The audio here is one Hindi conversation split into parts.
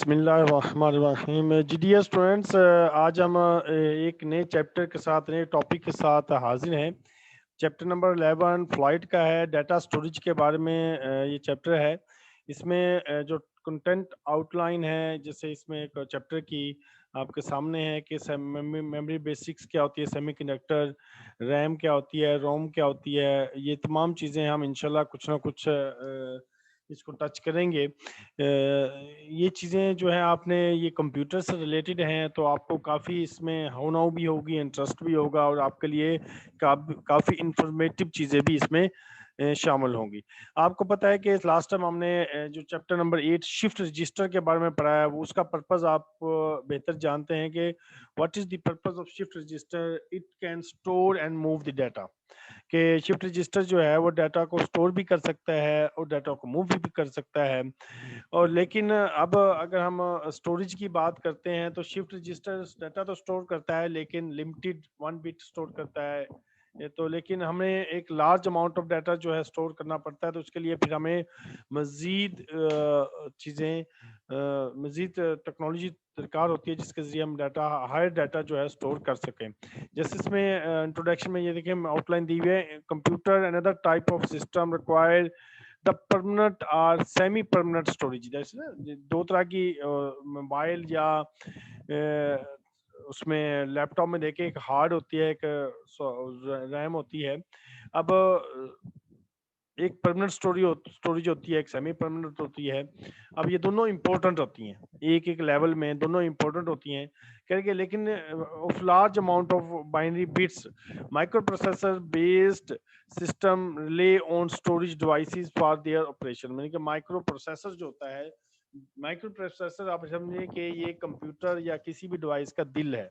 बिस्मिल्लाहिर्रहमानिर्रहीम। जी स्टूडेंट्स, आज हम एक नए चैप्टर के साथ, नए टॉपिक के साथ हाजिर हैं। चैप्टर नंबर 11 फ्लाइट का है, डाटा स्टोरेज के बारे में ये चैप्टर है। इसमें जो कंटेंट आउटलाइन है, जैसे इसमें एक चैप्टर की आपके सामने है कि मेमोरी बेसिक्स क्या होती है, सेमीकंडक्टर, रैम क्या होती है, रोम क्या होती है, ये तमाम चीज़ें हम इंशाल्लाह कुछ ना कुछ इसको टच करेंगे। ये चीज़ें जो है आपने ये कंप्यूटर से रिलेटेड हैं, तो आपको काफ़ी इसमें होना भी होगी, इंटरेस्ट भी होगा और आपके लिए काफ़ी इंफॉर्मेटिव चीज़ें भी इसमें शामिल होंगी। आपको पता है कि लास्ट टाइम हमने जो चैप्टर नंबर 8 शिफ्ट रजिस्टर के बारे में पढ़ा है, वो उसका पर्पस आप बेहतर जानते हैं कि what is the purpose of shift register. It can store and move the data. कि शिफ्ट रजिस्टर जो है वो डाटा को स्टोर भी कर सकता है और डाटा को मूव भी कर सकता है। और लेकिन अब अगर हम स्टोरेज की बात करते हैं, तो शिफ्ट रजिस्टर डाटा तो स्टोर करता है, लेकिन लिमिटेड 1 बिट स्टोर करता है। ये तो लेकिन हमें एक लार्ज अमाउंट ऑफ डाटा जो है स्टोर करना पड़ता है, तो उसके लिए फिर हमें मज़ीद चीज़ें, मज़ीद टेक्नोलॉजी दरकार होती है, जिसके ज़रिए हम डाटा, हायर डाटा जो है स्टोर कर सकें। जैसे इसमें इंट्रोडक्शन में ये देखिए आउटलाइन दी हुई है, computer another type of system require the permanent और सेमी परमानेंट स्टोरेज। जैसे ना दो तरह की मोबाइल या उसमें लैपटॉप में देखिए एक हार्ड होती है, एक रैम होती है। अब एक परमानेंट स्टोरेज होती है, एक सेमी परमानेंट होती है। अब ये दोनों इंपॉर्टेंट होती हैं, एक एक लेवल में दोनों इंपॉर्टेंट होती हैं करके, लेकिन of large amount of binary bits micro processor based system rely on storage devices for their operation. यानी कि माइक्रो प्रोसेसर जो होता है, माइक्रो प्रोसेसर आप समझिए कि ये कंप्यूटर या किसी भी डिवाइस का दिल है,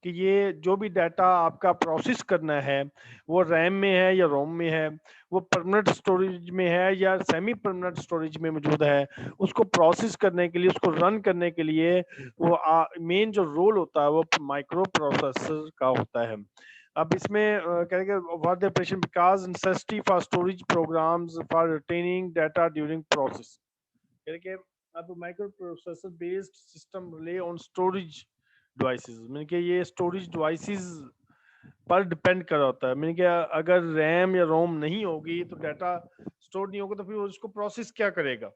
कि ये जो भी डाटा आपका प्रोसेस करना है, वो रैम में है या रोम में है, वो परमानेंट स्टोरेज में है या सेमी परमानेंट स्टोरेज में मौजूद है, उसको प्रोसेस करने के लिए, उसको रन करने के लिए वो मेन जो रोल होता है वो माइक्रो प्रोसेसर का होता है। अब इसमें कहेंगे for the operation because necessity for storage programs for retaining data during process. कहेंगे अब microprocessor based system rely on storage devices, मैंने कि ये स्टोरेज डिवाइसेस पर डिपेंड कर रहा होता है। मैंने कि अगर रैम या रोम नहीं होगी तो डाटा स्टोर नहीं होगा, तो फिर उसको प्रोसेस क्या करेगा।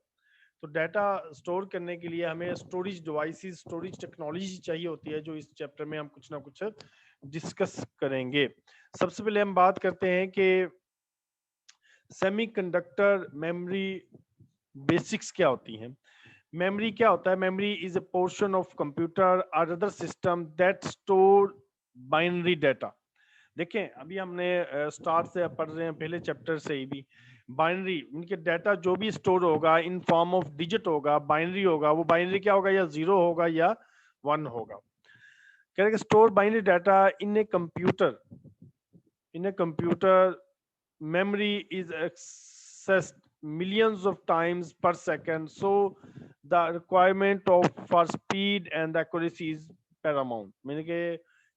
तो डाटा स्टोर करने के लिए हमें स्टोरेज डिवाइसेस, स्टोरेज टेक्नोलॉजी चाहिए होती है, जो इस चैप्टर में हम कुछ ना कुछ डिस्कस करेंगे। सबसे पहले हम बात करते हैं कि सेमीकंडक्टर मेमोरी बेसिक्स क्या होती हैं। मेमोरी क्या होता है? Memory is a portion of computer और other system that store binary data. देखें, अभी हमने स्टार्ट से पढ़ रहे हैं, पहले चैप्टर से ही भी बाइनरी, उनके डाटा जो भी स्टोर होगा इन फॉर्म ऑफ डिजिट होगा, बाइनरी होगा। वो बाइनरी क्या होगा? या जीरो होगा या वन होगा। कह रहे store binary data in a computer, in a computer memory is accessed millions of times per second, so the requirement of for speed and accuracy is paramount। मैंने कि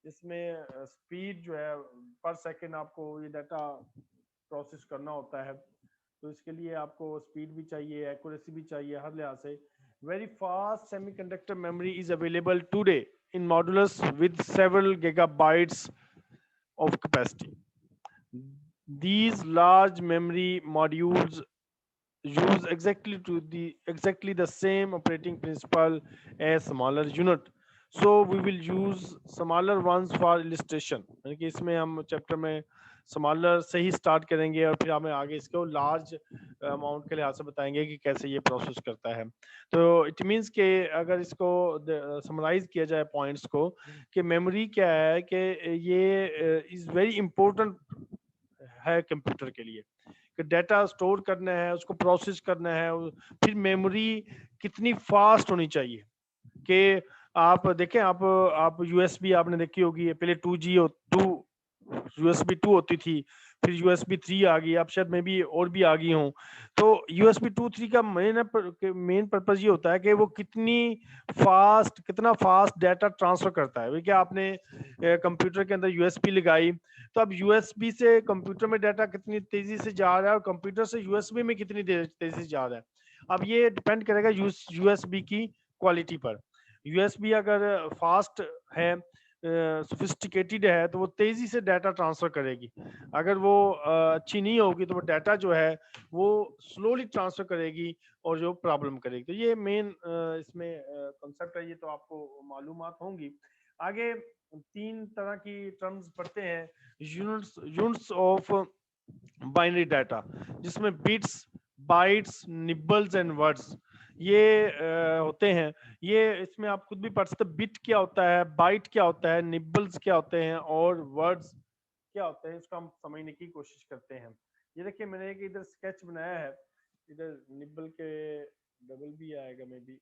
इसमें स्पीड जो है पर सेकंड आपको ये डाटा प्रोसेस करना होता है, तो इसके लिए आपको स्पीड भी चाहिए, एक्यूरेसी भी चाहिए, हर लिहाज से। Very fast semiconductor memory is available today in modulus with several gigabytes of capacity. These large memory modules use exactly the same operating principle as smaller unit. So we will use smaller ones for illustration। यानी कि इसमें हम चैप्टर में स्मॉलर से ही स्टार्ट करेंगे और फिर हमें आगे इसको लार्ज अमाउंट के लिहाज से बताएंगे कि कैसे ये प्रोसेस करता है। तो इट मीन्स कि अगर इसको समराइज किया जाए पॉइंट्स को, कि मेमोरी क्या है, कि ये इज वेरी इंपॉर्टेंट है कंप्यूटर के लिए, कि डाटा स्टोर करना है, उसको प्रोसेस करना है। फिर मेमोरी कितनी फास्ट होनी चाहिए, कि आप देखें, आप यूएसबी आपने देखी होगी, पहले 2G और 2 यूएसबी 2 होती थी, फिर यूएसबी 3 आ गई, अब शायद में भी और भी आ गई हूँ। तो यूएसबी 2-3 का मेन पर्पज ये होता है कि वो कितना फास्ट डाटा ट्रांसफर करता है। क्या आपने कंप्यूटर के अंदर यूएसबी लगाई, तो अब यूएसबी से कंप्यूटर में डाटा कितनी तेजी से जा रहा है और कंप्यूटर से यूएसबी में कितनी तेजी से जा रहा है। अब ये डिपेंड करेगा यूएसबी की क्वालिटी पर। यूएसबी अगर फास्ट है, सोफिस्टिकेटेड है, तो वो तेजी से डाटा ट्रांसफर करेगी। अगर वो अच्छी नहीं होगी तो वो डाटा जो है वो स्लोली ट्रांसफर करेगी और जो प्रॉब्लम करेगी। तो ये मेन इसमें कॉन्सेप्ट है, ये तो आपको मालूमात होंगी। आगे 3 तरह की टर्म्स पढ़ते हैं, यूनिट्स ऑफ बाइनरी डाटा, जिसमें bits, bytes, nibbles and words ये होते हैं। ये इसमें आप खुद भी पढ़ सकते हैं, बिट क्या होता है, बाइट क्या होता है, निबल्स क्या होते हैं और वर्ड्स क्या होते हैं, इसको हम समझने की कोशिश करते हैं। ये देखिए मैंने एक इधर स्केच बनाया है, इधर निबल के डबल भी आएगा मे बी,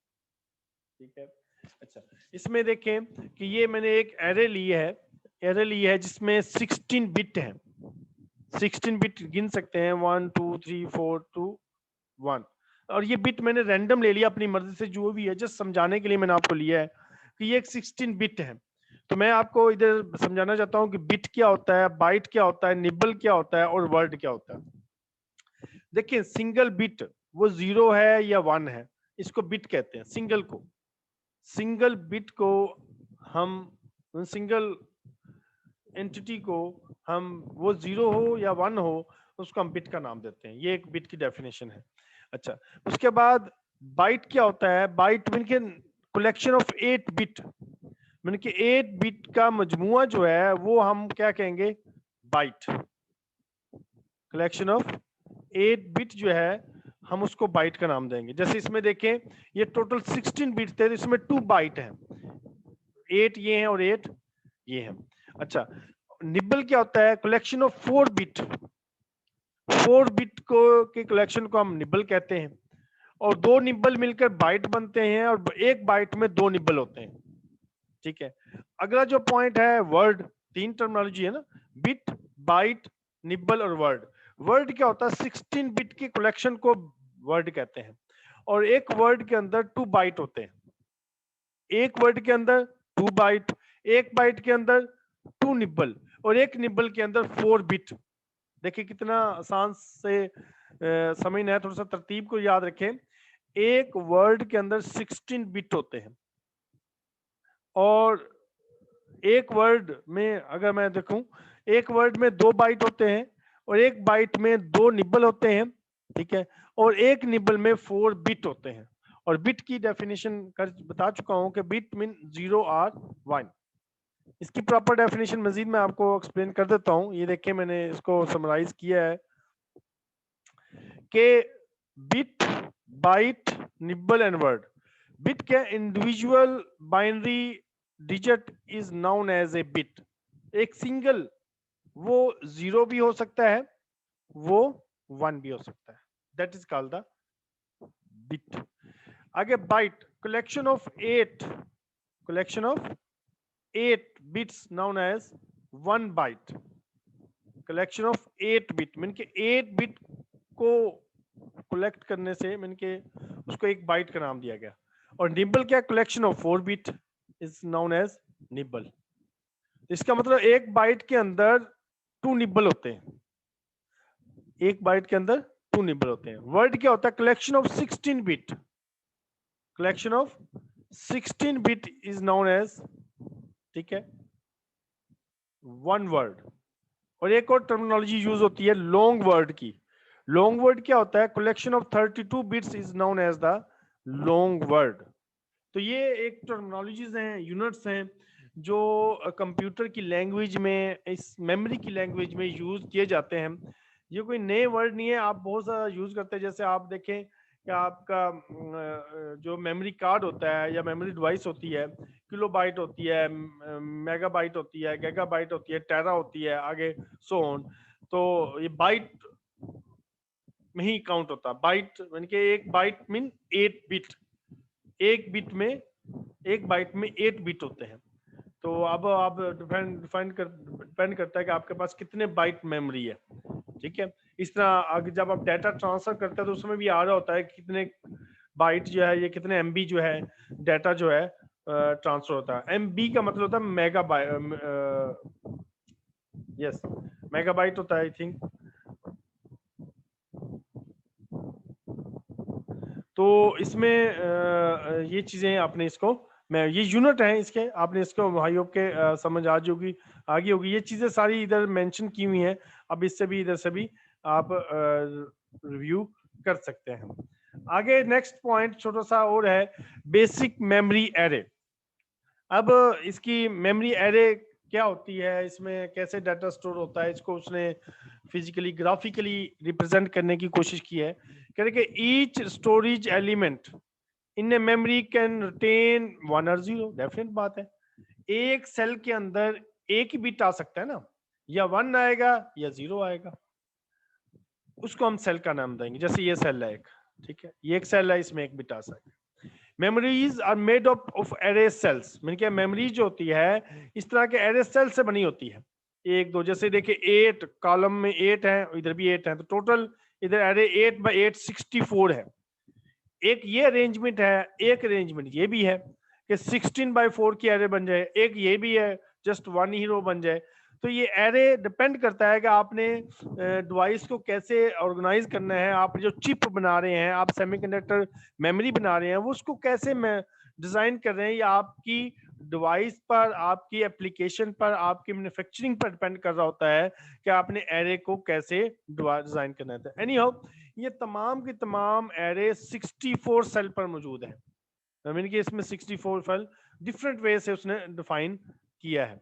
ठीक है। अच्छा, इसमें देखें कि ये मैंने एक एरे ली है जिसमें 16 बिट है। 16 बिट गिन सकते हैं, 1 2 3 4 2 1। और ये बिट मैंने रैंडम ले लिया अपनी मर्जी से, जो भी है, जस्ट समझाने के लिए मैंने आपको लिया है कि ये एक 16 बिट है। तो मैं आपको इधर समझाना चाहता हूं कि बिट क्या होता है, बाइट क्या होता है, निबल क्या होता है और वर्ड क्या होता है। देखिए सिंगल बिट वो 0 है या 1 है, इसको बिट कहते हैं। सिंगल बिट को हम, सिंगल एंटिटी को हम, वो 0 हो या 1 हो, उसको हम बिट का नाम देते हैं। ये एक बिट की डेफिनेशन है। अच्छा, उसके बाद बाइट क्या होता है? बाइट मीन के कलेक्शन ऑफ 8 बिट, मीन के 8 बिट का मजमुआ जो है वो हम क्या कहेंगे? बाइट। कलेक्शन ऑफ 8 बिट जो है हम उसको बाइट का नाम देंगे। जैसे इसमें देखें, ये टोटल 16 बिट थे, तो इसमें 2 बाइट हैं, 8 ये हैं और 8 ये हैं। अच्छा, निबल क्या होता है? Collection of 4 bit. 4 बिट को के कलेक्शन को हम निबल कहते हैं, और 2 निबल मिलकर बाइट बनते हैं, और एक बाइट में 2 निबल होते हैं। ठीक है। अगला जो पॉइंट है वर्ड, 3 टर्मिनोलॉजी है ना, बिट, बाइट, निबल और वर्ड। वर्ड क्या होता है? 16 बिट के कलेक्शन को वर्ड कहते हैं, और एक वर्ड के अंदर 2 बाइट होते हैं। एक वर्ड के अंदर 2 बाइट, एक बाइट के अंदर 2 निबल, और एक निबल के अंदर 4 बिट। देखिए कितना आसान से समझना है, थोड़ा सा तरतीब को याद रखें। एक वर्ड के अंदर 16 बिट होते हैं, और एक वर्ड में अगर मैं देखूं, एक वर्ड में 2 बाइट होते हैं, और एक बाइट में 2 निबल होते हैं, ठीक है, और एक निबल में 4 बिट होते हैं। और बिट की डेफिनेशन कर बता चुका हूं कि बिट मीन 0 और 1। इसकी प्रॉपर डेफिनेशन मजीद मैं आपको एक्सप्लेन कर देता हूं। ये देखिए मैंने इसको समराइज किया है कि bit, byte, nibble and word. Bit क्या? Individual binary digit is known as a bit. एक सिंगल, वो 0 भी हो सकता है, वो 1 भी हो सकता है, that is called the bit. आगे byte, collection of 8, collection of 8 bits known as 1 byte. Collection of 8 bit mean के 8 बिट को कलेक्ट करने से मीन के उसको एक बाइट का नाम दिया गया। और निबल क्या? Collection of 4 bit is known as nibble. इसका मतलब एक बाइट के अंदर 2 निबल होते हैं, एक बाइट के अंदर 2 निबल होते हैं। वर्ड क्या होता है? Collection of 16 bit, collection of 16 bit is known as, ठीक है, 1 वर्ड। और एक और टर्मिनोलॉजी यूज होती है लॉन्ग वर्ड की। लॉन्ग वर्ड क्या होता है? Collection of 32 bits is known as the long word. तो ये एक टर्मिनोलॉजीज हैं, यूनिट्स हैं, जो कंप्यूटर की लैंग्वेज में, इस मेमोरी की लैंग्वेज में यूज किए जाते हैं। ये कोई नए वर्ड नहीं है, आप बहुत सारा यूज करते हैं। जैसे आप देखें कि आपका जो मेमोरी कार्ड होता है या मेमोरी डिवाइस होती है, किलोबाइट होती है, मेगाबाइट होती है, गीगाबाइट होती है, टेरा होती है, आगे सो ऑन। तो ये बाइट में ही काउंट होता है। बाइट यानी कि एक बाइट मीन 8 बिट, एक बिट में, एक बाइट में 8 बिट होते हैं। तो अब आप डिपेंड करता है कि आपके पास कितने बाइट मेमोरी है, ठीक है। इस तरह आगे जब आप डाटा ट्रांसफर करते हैं तो उसमें भी आ रहा होता है कितने बाइट जो है, ये कितने एमबी जो है डाटा जो है ट्रांसफर होता है। एमबी का मतलब होता है मेगा बाइट, यस मेगाबाइट होता है आई थिंक। तो इसमें ये चीजें आपने इसको, मैं ये यूनिट है इसके, आपने इसको आई होप के समझ आ जाएगी, आगे होगी। ये चीजें सारी इधर मेंशन की हुई हैं, अब इससे भी इधर से भी आप रिव्यू कर सकते हैं। आगे नेक्स्ट पॉइंट छोटा सा और है, बेसिक मेमोरी एरे। अब इसकी मेमोरी एरे क्या होती है, इसमें कैसे डाटा स्टोर होता है, इसको उसने फिजिकली ग्राफिकली रिप्रेजेंट करने की कोशिश की है। कह रहे कि each storage element in a memory can retain 1 और 0, डेफिनेट बात है। एक सेल के अंदर एक ही बिट आ सकता है ना, या 1 आएगा या 0 आएगा, उसको हम सेल का नाम देंगे। जैसे ये सेल है एक, ठीक है, ये एक सेल है, इसमें एक बिट आ सकता है। Memories are made up of array cells, मैंने क्या, मेमोरी जो होती है इस तरह के एरे सेल से बनी होती है। एक दो, जैसे देखिए 8 कॉलम में 8 है, इधर भी 8 है, तो टोटल इधर एरे 8 बाई 8 64 है। एक ये अरेंजमेंट है, एक अरेंजमेंट ये भी है कि 16/4 की एरे बन जाए, एक ये भी है जस्ट 1 ही रो बन जाए। तो ये एरे डिपेंड करता है कि आपने डिवाइस को कैसे ऑर्गेनाइज करना है, आप जो चिप बना रहे हैं, आप सेमीकंडक्टर मेमोरी बना रहे हैं, वो उसको कैसे डिजाइन कर रहे हैं, या आपकी डिवाइस पर, आपकी एप्लीकेशन पर, आपकी मैन्युफैक्चरिंग पर डिपेंड कर रहा होता है कि आपने एरे को कैसे डिजाइन करना है। एनी हाउ, ये तमाम की तमाम एरे 64 सेल पर मौजूद है। मीन कि इसमें 64 सेल डिफरेंट वे से उसने डिफाइन किया है।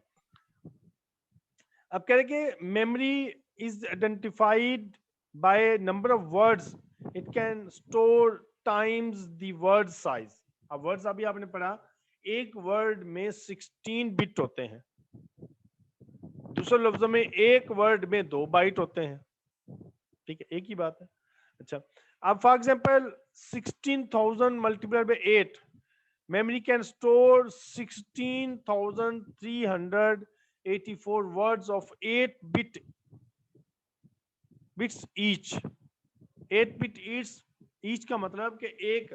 अब कह रहे कि memory is identified by number of words it can store times the word size. अब वर्ड्स अभी आपने पढ़ा, एक वर्ड में 16 बिट होते हैं, दूसरे लफ्जों में एक वर्ड में 2 बाइट होते हैं, ठीक है, एक ही बात है। अच्छा, अब for example 16,000 multiplied by 8, memory can store 16,384 words of 8 bits each। 8 bit each का मतलब कि एक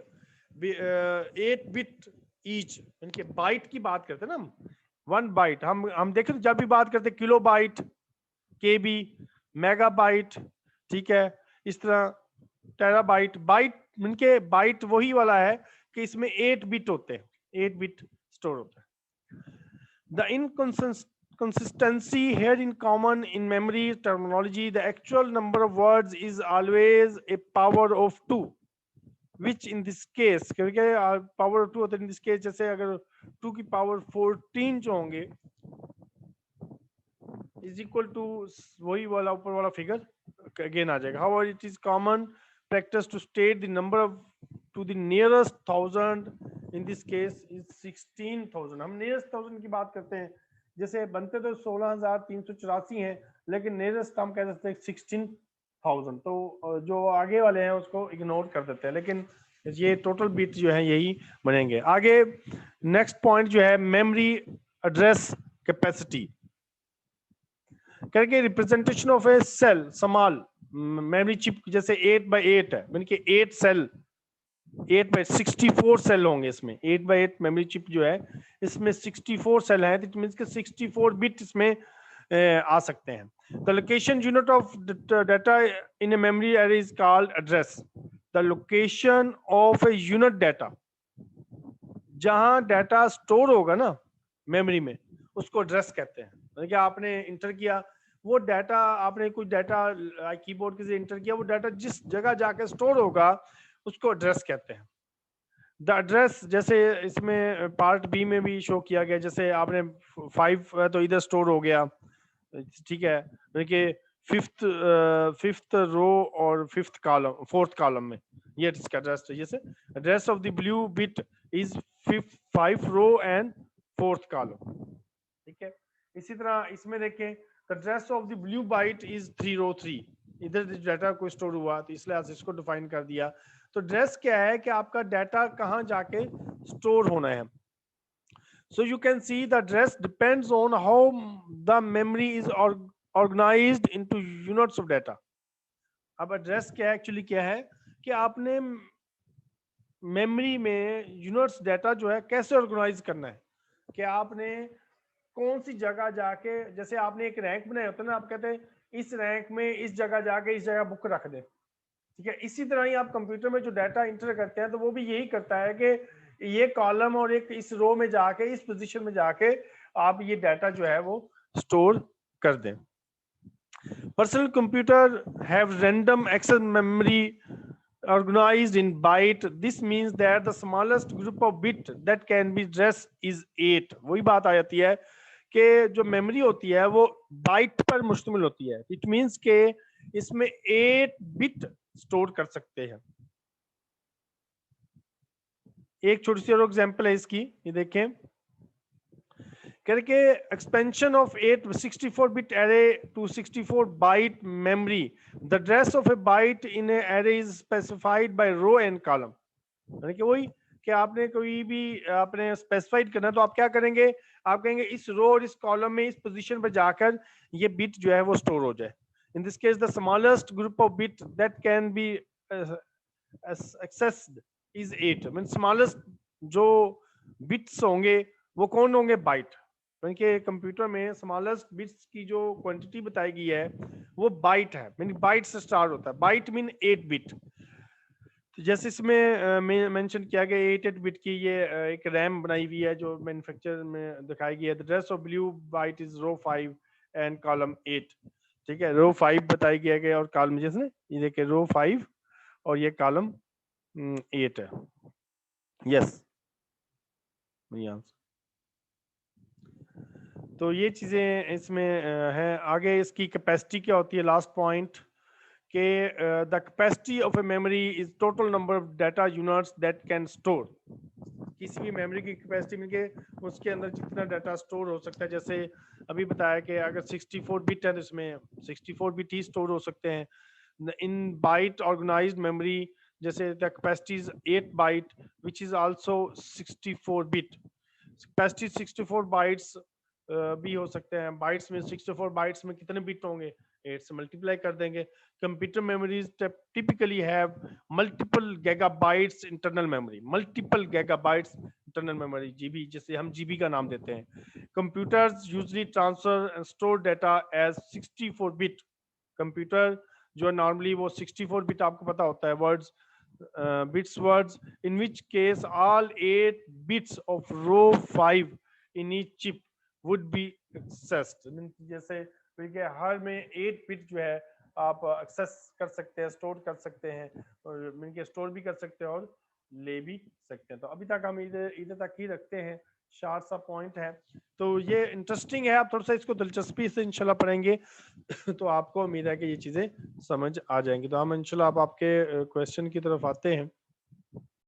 8 बिट ईच, इनके बाइट की बात करते हैं ना हम, 1 बाइट, हम देखें जब भी बात करते हैं किलो बाइट, केबी, मेगा बाइट, ठीक है, इस तरह टेराबाइट। बाइट इनके बाइट वही वाला है कि इसमें 8 बिट होते हैं, 8 बिट स्टोर होता है। The inconsistency here in common in memory terminology, the actual number of words is always a power of 2, which in this case, क्योंकि power of 2 होता है in this case, जैसे अगर 2 की पावर 14 जो होंगे is equal to वही वाला ऊपर वाला फिगर अगेन आ जाएगा। However, it is common practice to state the number of to the nearest thousand, in this case is 16,000। हम nearest thousand की बात करते हैं, जैसे बनते तो 16,384 हैं, लेकिन nearest हम कह सकते हैं 16,000, तो जो आगे वाले हैं उसको इग्नोर कर देते हैं, लेकिन ये टोटल बिट जो है यही बनेंगे। आगे नेक्स्ट पॉइंट जो है मेमोरी एड्रेस कैपेसिटी, करके representation of a cell small memory chip, जैसे 8/8 है, यानी कि 8 सेल, 8/64 सेल होंगे इसमें। 8/8 मेमोरी चिप जो है इसमें 64 सेल है, इट मींस कि 64 बिट इसमें आ सकते हैं। The location unit of data in a memory array is called address. The location of a unit data, जहां डाटा स्टोर होगा ना मेमोरी में, उसको एड्रेस कहते हैं। मतलब कि आपने इंटर किया वो डाटा, आपने कुछ डाटा कीबोर्ड के से इंटर किया, वो डाटा जिस जगह जाके स्टोर होगा उसको एड्रेस कहते हैं। द एड्रेस, जैसे इसमें पार्ट बी में भी शो किया गया, जैसे आपने 5 तो इधर स्टोर हो गया, ठीक है, देखिए फिफ्थ रो और फिफ्थ कॉलम, फोर्थ कॉलम में ये इसका एड्रेस है। जैसे address of the blue bit is 5 row and 4th column, ठीक है। इसी तरह इसमें देखें, the address of the blue byte is 3 row 3, इधर डाटा को स्टोर हुआ, तो इसलिए इसको डिफाइन कर दिया। तो एड्रेस क्या है कि आपका डाटा कहां जाके स्टोर होना है। So you can see the address depends on how the memory is organized into units of data। अब एड्रेस क्या एक्चुअली क्या है कि आपने मेमोरी में यूनिट्स डाटा जो है कैसे ऑर्गेनाइज करना है, कि आपने कौन सी जगह जाके, जैसे आपने एक रैंक बनाया होता है ना, आप कहते हैं इस रैंक में इस जगह जाके इस जगह बुक रख दे, ठीक है। इसी तरह ही आप कंप्यूटर में जो डाटा इंटर करते हैं तो वो भी यही करता है कि ये कॉलम और एक इस रो में जाके इस पोजीशन में जाके आप ये डाटा जो है वो स्टोर कर दें। Personal computer have random access memory organized in byte. This means that the smallest group of bit that can be addressed is 8. वही बात आ जाती है कि जो मेमोरी होती है वो बाइट पर मुश्तमिल होती है। इट मींस के इसमें 8 बिट स्टोर कर सकते हैं। एक छोटी सी और एग्जांपल है इसकी, ये देखें करके expansion of 864 bit array to 64 byte memory. The address of a byte in an array is specified by row and column. यानी कि वही कि आपने कोई भी आपने स्पेसिफाइड करना तो आप क्या करेंगे, आप कहेंगे इस रो और इस कॉलम में इस पोजीशन पर जाकर ये बिट जो है वो स्टोर हो जाए। In this case the smallest group of bit that can be accessed is 8। Mean smallest जो बिट्स होंगे वो कौन होंगे, बाइट। क्योंकि कंप्यूटर में स्मॉलेस्ट बिट्स की जो क्वांटिटी बताई गई है वो बाइट है, मीन बाइट से स्टार्ट होता है। Byte mean 8 bit. जैसे इसमें मेंशन किया गया 8 बिट की ये एक रैम बनाई हुई है जो मैन्युफैक्चर में दिखाई गई है। The address of blue byte is row 5 and column 8। ठीक है, रो 5 बताई गया और कॉलम जैसे ये देखिए रो 5 और ये कॉलम 8 है। यस, तो ये चीजें इसमें हैं। आगे इसकी कैपेसिटी क्या होती है, लास्ट पॉइंट के the capacity of a memory is total number of data units that can store. किसी भी मेमोरी की कैपेसिटी मिल के उसके अंदर जितना डाटा स्टोर हो सकता है, जैसे अभी बताया कि अगर 64 बिट है तो इसमें 64 बिट ही स्टोर हो सकते हैं। इन बाइट ऑर्गेनाइज्ड मेमोरी जैसे the capacity is 8 byte which is also 64 bit. Capacity 64 bytes भी हो सकते हैं। बाइट्स में 64 बाइट्स में कितने बिट होंगे, 8 से मल्टीप्लाई कर देंगे। Computer memories typically have multiple gigabytes internal memory, multiple gigabytes internal memory, GB, जैसे हम जीबी का नाम देते हैं। Computers usually transfer and store data as 64 bit. Computer जो नॉर्मली वो 64 बिट आपको पता होता है words, bits words, in which case all 8 bits of row 5 in each chip would be accessed। जैसे हर में 8 बिट जो है आप एक्सेस कर सकते हैं, स्टोर कर सकते हैं, और मिलके स्टोर भी कर सकते हैं और ले भी सकते हैं। तो अभी तक हम इधर तक ही रखते हैं, शार्ट सा पॉइंट है। तो ये इंटरेस्टिंग है, आप थोड़ा सा इसको दिलचस्पी से इंशाल्लाह पढ़ेंगे तो आपको उम्मीद है कि ये चीजें समझ आ जाएंगी। तो हम इंशाल्लाह आप आपके क्वेश्चन की तरफ आते हैं।